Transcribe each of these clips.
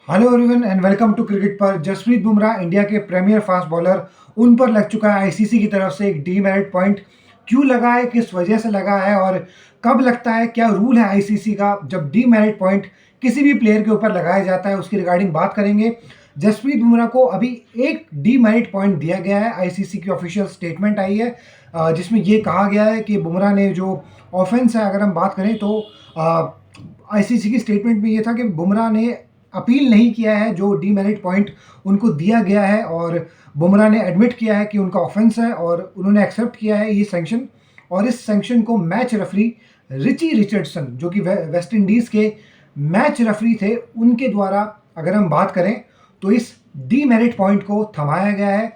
Hello everyone and welcome to cricket पर। Jasprit Bumrah India के premier fast bowler, उन पर लग चुका है आईसीसी की तरफ से एक डीमेरिट पॉइंट। क्यों लगा है, किस वजह से लगा है और कब लगता है, क्या रूल है आईसीसी का जब डीमेरिट पॉइंट किसी भी प्लेयर के ऊपर लगाया जाता है, उसकी रिगार्डिंग बात करेंगे। जसप्रीत बुमराह को अभी एक डीमेरिट पॉइंट दिया गया है, आईसीसी की ऑफिशियल स्टेटमेंट आई है जिसमें ये कहा गया है कि बुमराह ने जो ऑफेंस है, अगर हम बात करें तो आईसीसी की स्टेटमेंट में ये था कि बुमराह ने अपील नहीं किया है जो डीमेरिट पॉइंट उनको दिया गया है, और बुमराह ने एडमिट किया है कि उनका ऑफेंस है और उन्होंने एक्सेप्ट किया है ये सैंक्शन। और इस सैंक्शन को मैच रेफरी रिची रिचर्डसन, जो कि वेस्ट इंडीज़ के मैच रेफरी थे, उनके द्वारा अगर हम बात करें तो इस डीमेरिट पॉइंट को थमाया गया है।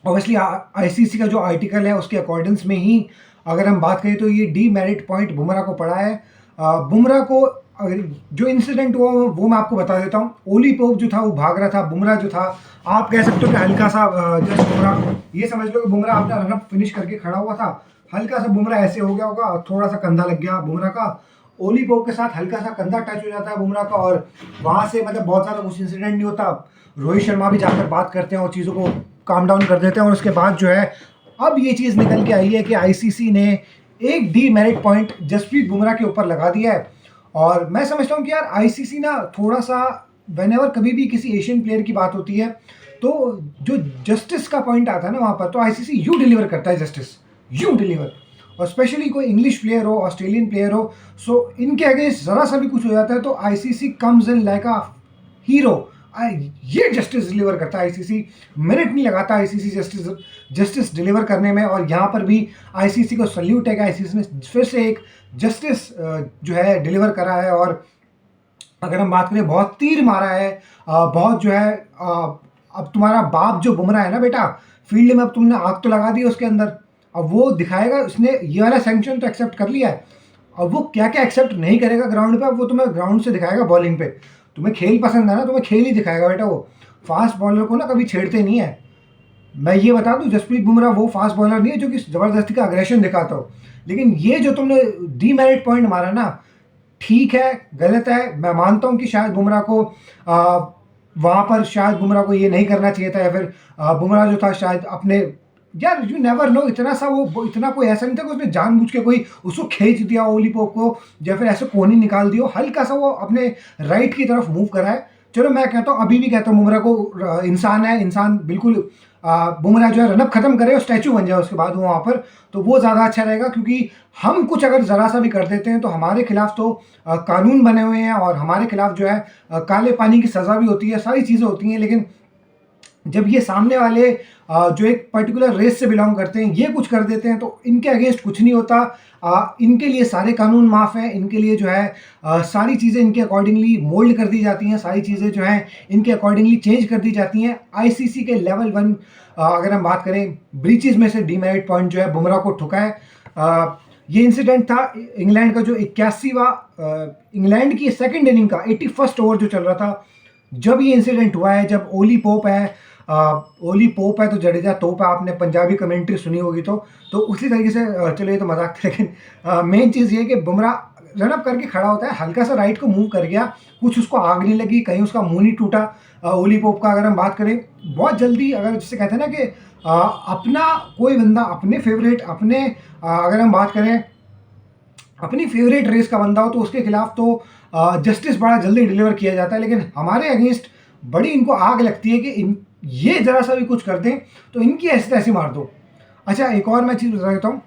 ऑब्वियसली आईसीसी का जो आर्टिकल है उसके अकॉर्डिंग्स में ही अगर हम बात करें तो ये डीमेरिट पॉइंट बुमराह को पड़ा है। बुमराह को अगर जो इंसिडेंट हुआ वो मैं आपको बता देता हूँ। ओली पोप जो था वो भाग रहा था, बुमराह जो था आप कह सकते हो कि हल्का सा जस्ट बुमराह, ये समझ लो कि बुमराह अपना रनअप फिनिश करके खड़ा हुआ था, हल्का सा बुमराह ऐसे हो गया होगा, थोड़ा सा कंधा लग गया बुमराह का, ओली पोप के साथ हल्का सा कंधा टच हो जाता है बुमराह का, और वहाँ से मतलब बहुत ज़्यादा कुछ इंसिडेंट नहीं होता। रोहित शर्मा भी जाकर बात करते हैं और चीज़ों को काम डाउन कर देते हैं, और उसके बाद जो है अब ये चीज़ निकल के आई है कि आईसीसी ने एक डीमेरिट पॉइंट जसप्रीत बुमराह के ऊपर लगा दिया है। और मैं समझता हूँ कि यार आईसीसी ना थोड़ा सा, वेनेवर कभी भी किसी एशियन प्लेयर की बात होती है तो जो जस्टिस का पॉइंट आता है ना वहाँ पर, तो आईसीसी यू डिलीवर करता है जस्टिस, यू डिलीवर। और स्पेशली कोई इंग्लिश प्लेयर हो, ऑस्ट्रेलियन प्लेयर हो, सो इनके अगेंस्ट ज़रा सा भी कुछ हो जाता है तो ICC comes in like a hero. ये जस्टिस डिलीवर करता है आईसीसी, मिनट नहीं लगाता आईसीसी जस्टिस डिलीवर करने में। और यहाँ पर भी आईसीसी को सल्यूट है कि आईसीसी ने फिर से एक जस्टिस जो है डिलीवर करा है। और अगर हम बात करें, बहुत तीर मारा है, बहुत जो है अब तुम्हारा बाप जो बुमराह है ना बेटा, फील्ड में अब तुमने आग तो लगा दी उसके अंदर, अब वो दिखाएगा, उसने ये वाला सैंक्शन तो एक्सेप्ट कर लिया है, अब वो क्या क्या एक्सेप्ट नहीं करेगा ग्राउंड पे, अब वो तुम्हें ग्राउंड से दिखाएगा बॉलिंग पे। तुम्हें खेल पसंद है ना, तुम्हें खेल ही दिखाएगा बेटा। वो फास्ट बॉलर को ना कभी छेड़ते नहीं है। मैं ये बता दूं, जसप्रीत बुमराह वो फास्ट बॉलर नहीं है जो कि ज़बरदस्ती का अग्रेशन दिखाता हो, लेकिन ये जो तुमने डीमेरिट पॉइंट मारा ना, ठीक है, गलत है, मैं मानता हूँ कि शायद बुमराह को वहाँ पर शायद बुमराह को ये नहीं करना चाहिए था, या फिर बुमराह जो था शायद अपने, यार यू नेवर नो, इतना सा वो इतना कोई ऐसा नहीं था कि उसने जानबूझ के कोई उसको खींच दिया ओली पोप को, या फिर ऐसे कोनी निकाल दिया, हल्का सा वो अपने राइट की तरफ मूव करा है। चलो मैं कहता हूँ, अभी भी कहता हूँ बुमराह को इंसान है, इंसान बिल्कुल, बुमराह जो है रनअप खत्म करे और स्टैचू बन जाए उसके बाद वो वहाँ पर, तो वो ज़्यादा अच्छा रहेगा। क्योंकि हम कुछ अगर ज़रा सा भी कर देते हैं तो हमारे खिलाफ तो कानून बने हुए हैं, और हमारे खिलाफ जो है काले पानी की सज़ा भी होती है, सारी चीज़ें होती हैं। लेकिन जब ये सामने वाले जो एक पर्टिकुलर रेस से बिलोंग करते हैं ये कुछ कर देते हैं तो इनके अगेंस्ट कुछ नहीं होता। इनके लिए सारे कानून माफ़ हैं, इनके लिए जो है सारी चीज़ें इनके अकॉर्डिंगली मोल्ड कर दी जाती हैं, सारी चीज़ें जो हैं इनके अकॉर्डिंगली चेंज कर दी जाती हैं। आईसीसी के लेवल 1 अगर हम बात करें ब्रीचेज में से डीमेरिट पॉइंट जो है बुमराह को ठुका है। ये इंसिडेंट था इंग्लैंड का जो 81वां इंग्लैंड की सेकेंड इनिंग का 81st ओवर जो चल रहा था, जब ये इंसिडेंट हुआ है, जब ओली पोप है, ओली पोप है तो जडेजा तोप है, आपने पंजाबी कमेंट्री सुनी होगी तो उसी तरीके से चलो ये तो मजाक था, लेकिन मेन चीज़ ये है कि बुमराह रनअप करके खड़ा होता है, हल्का सा राइट को मूव कर गया, कुछ उसको आग नहीं लगी, कहीं उसका मुंह नहीं टूटा। ओली पोप का अगर हम बात करें, बहुत जल्दी, अगर जिससे कहते हैं ना कि अपना कोई बंदा अपने फेवरेट, अपने अगर हम बात करें अपनी फेवरेट रेस का बंदा हो तो उसके खिलाफ तो जस्टिस बड़ा जल्दी डिलीवर किया जाता है, लेकिन हमारे अगेंस्ट बड़ी इनको आग लगती है कि ये ज़रा सा भी कुछ कर दें तो इनकी ऐसी तैसी मार दो। अच्छा, एक और मैं चीज़ बता देता हूँ।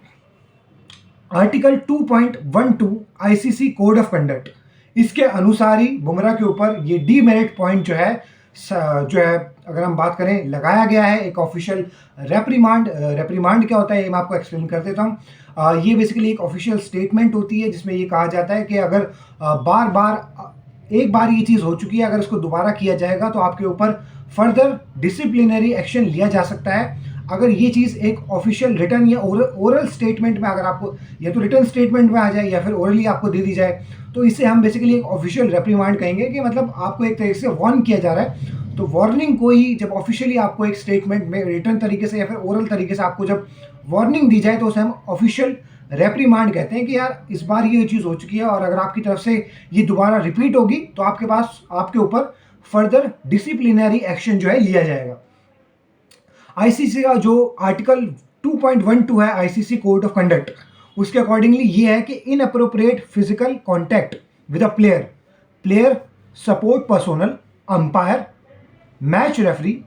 Article 2.12 ICC code of conduct, इसके अनुसार ही बुमराह के ऊपर ये डीमेरिट पॉइंट जो है अगर हम बात करें लगाया गया है, एक ऑफिशियल रेप्रीमांड। रेप्रीमांड क्या होता है ये मैं आपको एक्सप्लेन कर देता हूँ। ये बेसिकली एक ऑफिशियल स्टेटमेंट होती है जिसमें ये कहा जाता है कि अगर बार बार एक बार ये चीज़ हो चुकी है, अगर इसको दोबारा किया जाएगा तो आपके ऊपर फर्दर डिसिप्लिनरी एक्शन लिया जा सकता है। अगर ये चीज़ एक ऑफिशियल रिटर्न या ओरल स्टेटमेंट में, अगर आपको या तो रिटर्न स्टेटमेंट में आ जाए या फिर ओरली आपको दे दी जाए, तो इसे हम बेसिकली एक ऑफिशियल रेप्रीमांड कहेंगे, कि मतलब आपको एक तरीके से वार्न किया जा रहा है। तो वार्निंग को ही जब ऑफिशियली आपको एक स्टेटमेंट में रिटर्न तरीके से या फिर ओरल तरीके से आपको जब वार्निंग दी जाए तो उसे हम ऑफिशियल रेप्रीमांड कहते हैं कि यार इस बार ये चीज़ हो चुकी है और अगर आपकी तरफ से ये दोबारा रिपीट होगी तो आपके पास आपके ऊपर फर्दर डिसिप्लिनरी एक्शन जो है लिया जाएगा। आईसीसी का जो आर्टिकल 2.12 है आईसीसी कोड ऑफ कंडक्ट, उसके अकॉर्डिंगली ये है कि inappropriate physical contact with a player, player support personnel, umpire, match referee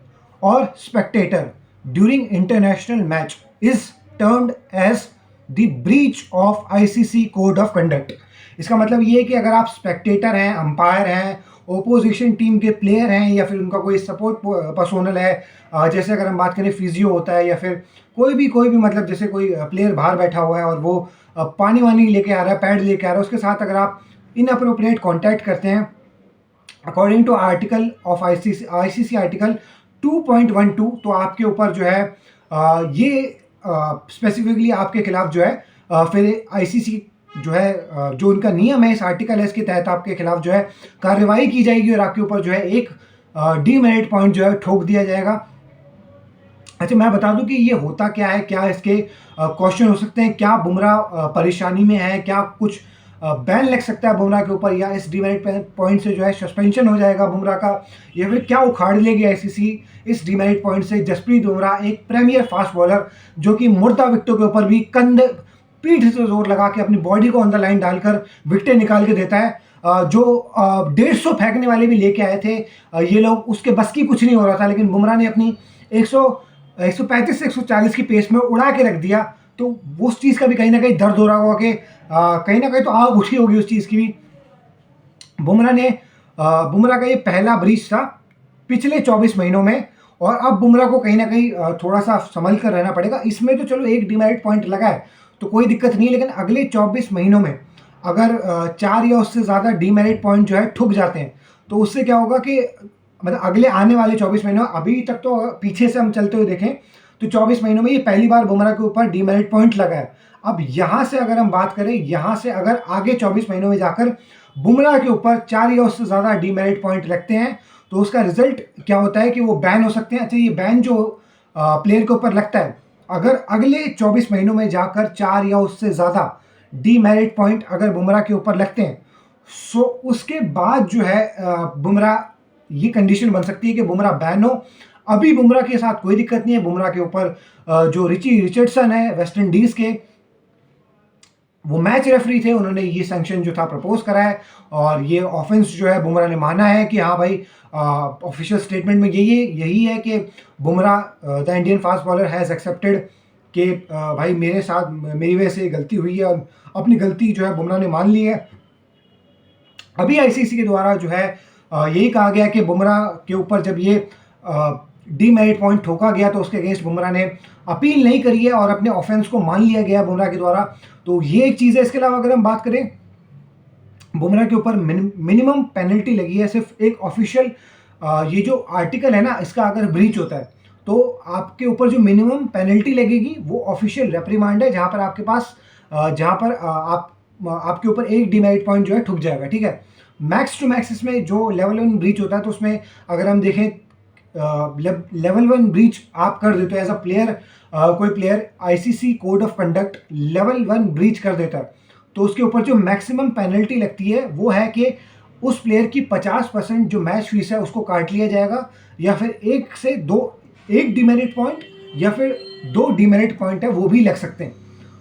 और spectator during international match is termed as the breach of ICC code of conduct. इसका मतलब ये है कि अगर आप स्पेक्टेटर हैं, अंपायर हैं, ओपोजिशन टीम के प्लेयर हैं या फिर उनका कोई सपोर्ट पर्सोनल है, जैसे अगर हम बात करें फिजियो होता है या फिर कोई भी मतलब जैसे कोई प्लेयर बाहर बैठा हुआ है और वो पानी वानी लेके आ रहा है, पैड लेके आ रहा है, उसके साथ अगर आप इनअप्रोप्रिएट कॉन्टैक्ट करते हैं according to article of ICC article 2.12, तो आपके ऊपर जो है ये स्पेसिफिकली आपके खिलाफ जो है फिर आईसीसी जो है जो उनका नियम है इस आर्टिकल है इसके तहत आपके खिलाफ जो है कार्रवाई की जाएगी और आपके ऊपर जो है एक डीमेरिट पॉइंट जो है ठोक दिया जाएगा। अच्छा, मैं बता दूं कि ये होता क्या है, क्या इसके क्वेश्चन हो सकते हैं, क्या बुमराह परेशानी में है, क्या कुछ बैन लग सकता है बुमराह के ऊपर, या इस डीमेरिट पॉइंट से जो है सस्पेंशन हो जाएगा बुमराह का, या फिर क्या उखाड़ लेगी आईसीसी इस डीमेरिट पॉइंट से। जसप्रीत बुमराह एक प्रीमियर फास्ट बॉलर जो कि मुर्दा विकेटों के ऊपर भी कंधे पीठ से जोर लगा के अपनी बॉडी को ऑन द लाइन डालकर विकेटें निकाल के देता है। जो 150 फेंकने वाले भी लेके आए थे ये लोग, उसके बस की कुछ नहीं हो रहा था, लेकिन बुमराह ने अपनी 135 से 140 की पेस में उड़ा के रख दिया। तो उस चीज़ का भी कहीं ना कहीं दर्द हो रहा होगा कि कहीं ना कहीं तो आग उठी होगी उस चीज़ की भी। बुमराह का ये पहला ब्रीच था पिछले 24 महीनों में, और अब बुमराह को कहीं ना कहीं थोड़ा सा संभल कर रहना पड़ेगा। इसमें तो चलो एक डीमेरिट पॉइंट लगा है तो कोई दिक्कत नहीं है, लेकिन अगले 24 महीनों में अगर 4 या उससे ज़्यादा डीमेरिट पॉइंट जो है ठुक जाते हैं तो उससे क्या होगा कि मतलब अगले आने वाले 24 महीनों, अभी तक तो पीछे से हम चलते हुए देखें तो 24 महीनों में ये पहली बार बुमराह के ऊपर डीमेरिट पॉइंट लगा है। अब यहाँ से अगर हम बात करें, यहाँ से अगर आगे 24 महीनों में जाकर बुमराह के ऊपर 4 या उससे ज़्यादा डीमेरिट पॉइंट लगते हैं तो उसका रिजल्ट क्या होता है कि वो बैन हो सकते हैं। अच्छा, ये बैन जो प्लेयर के ऊपर लगता है, अगर अगले 24 महीनों में जाकर 4 या उससे ज़्यादा डीमेरिट पॉइंट अगर बुमराह के ऊपर लगते हैं, सो उसके बाद जो है बुमराह, ये कंडीशन बन सकती है कि बुमराह बैन हो। अभी बुमराह के साथ कोई दिक्कत नहीं है। बुमराह के ऊपर जो रिची रिचर्डसन है वेस्ट इंडीज़ के, वो मैच रेफरी थे, उन्होंने ये सैंक्शन जो था प्रपोज करा है और ये ऑफेंस जो है बुमराह ने माना है कि हाँ भाई, ऑफिशियल स्टेटमेंट में यही है कि Bumrah the Indian fast bowler has accepted कि भाई मेरे साथ मेरी वजह से गलती हुई है और अपनी गलती जो है बुमराह ने मान ली है। अभी आईसीसी के द्वारा जो है यही कहा गया कि बुमराह के ऊपर जब ये डीमेरिट पॉइंट ठोका गया तो उसके अगेंस्ट बुमराह ने अपील नहीं करी है और अपने ऑफेंस को मान लिया गया बुमराह के द्वारा। तो ये एक चीज़ है। इसके अलावा अगर हम बात करें, बुमराह के ऊपर मिनिमम पेनल्टी लगी है सिर्फ एक ऑफिशियल, ये जो आर्टिकल है ना इसका अगर ब्रीच होता है तो आपके ऊपर जो मिनिमम पेनल्टी लगेगी वो ऑफिशियल रेप्रीमांड है, जहाँ पर आपके पास जहाँ पर आपके ऊपर एक डीमेरिट पॉइंट जो है ठुक जाएगा। ठीक है, मैक्स टू मैक्स इसमें जो लेवल 1 ब्रीच होता है तो उसमें अगर हम देखें लेवल 1 ब्रीच आप कर देते हो एज अ प्लेयर, कोई player ICC code of conduct level 1 breach कर देता है तो उसके ऊपर जो मैक्सिमम पेनल्टी लगती है वो है कि उस प्लेयर की 50% जो मैच फीस है उसको काट लिया जाएगा, या फिर एक डीमेरिट पॉइंट या फिर 2 डीमेरिट पॉइंट है वो भी लग सकते हैं।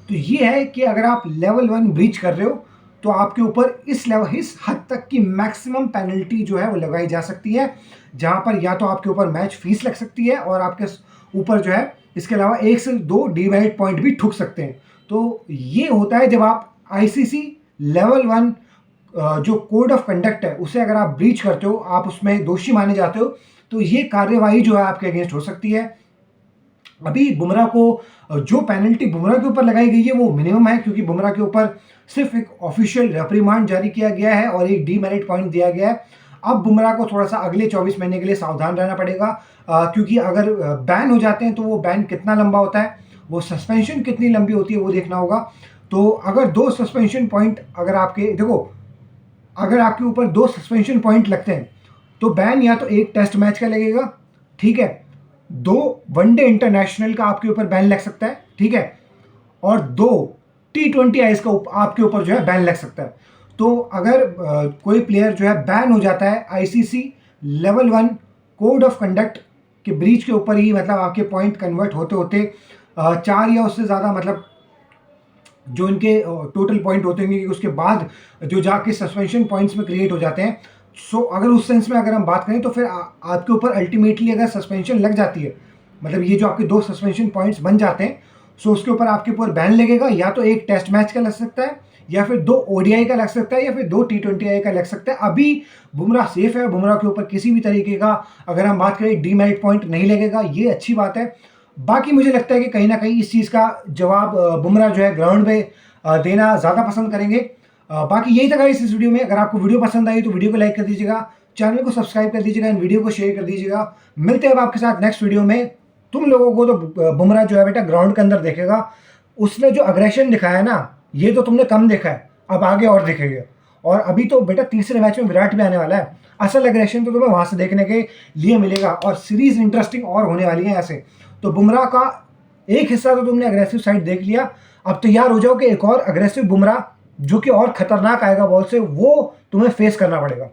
तो ये है कि अगर आप लेवल 1 ब्रीच कर रहे हो तो आपके ऊपर इस हद तक की मैक्सिमम पेनल्टी जो है वो लगाई जा सकती है, जहां पर या तो आपके ऊपर मैच फीस लग सकती है और आपके ऊपर जो है इसके अलावा 1 से 2 डीमेरिट पॉइंट भी ठुक सकते हैं। तो ये होता है जब आप आईसीसी लेवल 1 जो कोड ऑफ कंडक्ट है उसे अगर आप ब्रीच करते हो, आप उसमें दोषी माने जाते हो, तो ये कार्यवाही जो है आपके अगेंस्ट हो सकती है। अभी बुमराह को जो पेनल्टी बुमराह के ऊपर लगाई गई है वो मिनिमम है, क्योंकि बुमराह के ऊपर सिर्फ एक ऑफिशियल रेप्रीमांड जारी किया गया है और एक डीमेरिट पॉइंट दिया गया है। अब बुमराह को थोड़ा सा अगले 24 महीने के लिए सावधान रहना पड़ेगा, क्योंकि अगर बैन हो जाते हैं तो वो बैन कितना लंबा होता है, वो सस्पेंशन कितनी लंबी होती है वो देखना होगा। तो अगर 2 सस्पेंशन पॉइंट अगर आपके देखो, अगर आपके ऊपर 2 सस्पेंशन पॉइंट लगते हैं तो बैन या तो एक टेस्ट मैच का लगेगा, ठीक है, 2 वनडे इंटरनेशनल का आपके ऊपर बैन लग सकता है, ठीक है, और 2 T20 आईज का आपके ऊपर जो है बैन लग सकता है। तो अगर कोई प्लेयर जो है बैन हो जाता है ICC level 1 code of conduct के ब्रीच के ऊपर ही, मतलब आपके पॉइंट कन्वर्ट होते होते 4 या उससे ज़्यादा, मतलब जो इनके टोटल पॉइंट होते हैं, उसके बाद जो जाके सस्पेंशन पॉइंट्स में क्रिएट हो जाते हैं। सो अगर उस सेंस में अगर हम बात करें तो फिर आपके ऊपर अल्टीमेटली अगर सस्पेंशन लग जाती है, मतलब ये जो आपके 2 सस्पेंशन पॉइंट्स बन जाते हैं, सो उसके ऊपर आपके ऊपर बैन लगेगा। या तो एक टेस्ट मैच का लग सकता है, या फिर 2 ओडीआई का लग सकता है, या फिर 2 T20 का लग सकता है। अभी बुमराह सेफ है, बुमराह के ऊपर किसी भी तरीके का अगर हम बात करें डीमेरिट पॉइंट नहीं लगेगा, ये अच्छी बात है। बाकी मुझे लगता है कि कहीं ना कहीं इस चीज़ का जवाब बुमराह जो है ग्राउंड में देना ज़्यादा पसंद करेंगे। बाकी यही था गाइस इस वीडियो में। अगर आपको वीडियो पसंद आई तो वीडियो को लाइक कर दीजिएगा, चैनल को सब्सक्राइब कर दीजिएगा, इन वीडियो को शेयर कर दीजिएगा। मिलते हैं अब आपके साथ नेक्स्ट वीडियो में। तुम लोगों को तो बुमराह जो है बेटा ग्राउंड के अंदर देखेगा, उसने जो अग्रेशन दिखाया है ना, ये तो तुमने कम देखा है, अब आगे और दिखेगा। और अभी तो बेटा तीसरे मैच में विराट भी आने वाला है, असल अग्रेशन तो तुम्हें वहां से देखने के लिए मिलेगा, और सीरीज इंटरेस्टिंग और होने वाली है ऐसे। तो बुमराह का एक हिस्सा तो तुमने अग्रेसिव साइड देख लिया, अब तैयार हो जाओ कि एक और अग्रेसिव बुमराह जो कि और खतरनाक आएगा बॉल से, वो तुम्हें फेस करना पड़ेगा।